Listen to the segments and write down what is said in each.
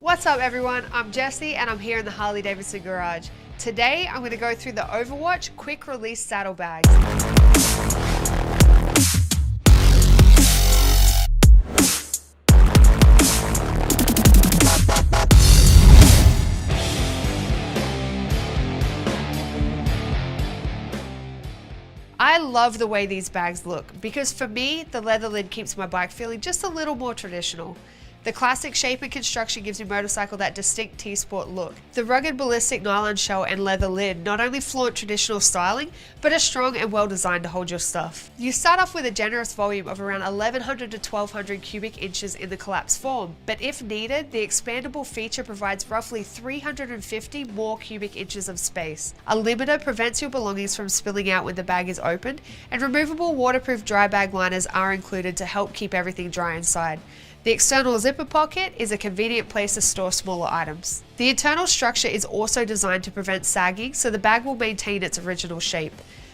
What's up everyone, I'm Jessie and I'm here in the Harley-Davidson garage. Today I'm going to go through the Overwatch quick release saddlebags. I love the way these bags look because for me, the leather lid keeps my bike feeling just a little more traditional. The classic shape and construction gives your motorcycle that distinct T-Sport look. The rugged ballistic nylon shell and leather lid not only flaunt traditional styling, but are strong and well designed to hold your stuff. You start off with a generous volume of around 1100 to 1200 cubic inches in the collapsed form, but if needed, the expandable feature provides roughly 350 more cubic inches of space. A limiter prevents your belongings from spilling out when the bag is opened, and removable waterproof dry bag liners are included to help keep everything dry inside. The external zipper pocket is a convenient place to store smaller items. The internal structure is also designed to prevent sagging, so the bag will maintain its original shape.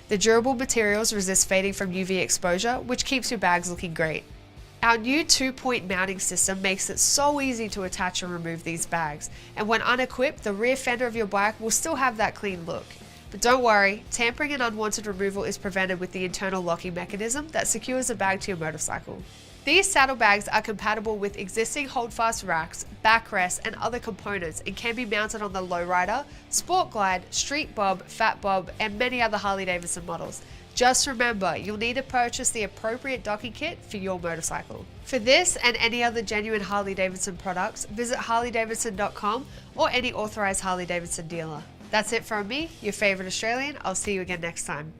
The durable materials resist fading from UV exposure, which keeps your bags looking great. Our new 2-point mounting system makes it so easy to attach and remove these bags, and when unequipped, the rear fender of your bike will still have that clean look. But don't worry, tampering and unwanted removal is prevented with the internal locking mechanism that secures the bag to your motorcycle. These saddlebags are compatible with existing Holdfast racks, backrests, and other components and can be mounted on the Lowrider, Sport Glide, Street Bob, Fat Bob, and many other Harley-Davidson models. Just remember, you'll need to purchase the appropriate docking kit for your motorcycle. For this and any other genuine Harley-Davidson products, visit harleydavidson.com or any authorized Harley-Davidson dealer. That's it from me, your favorite Australian. I'll see you again next time.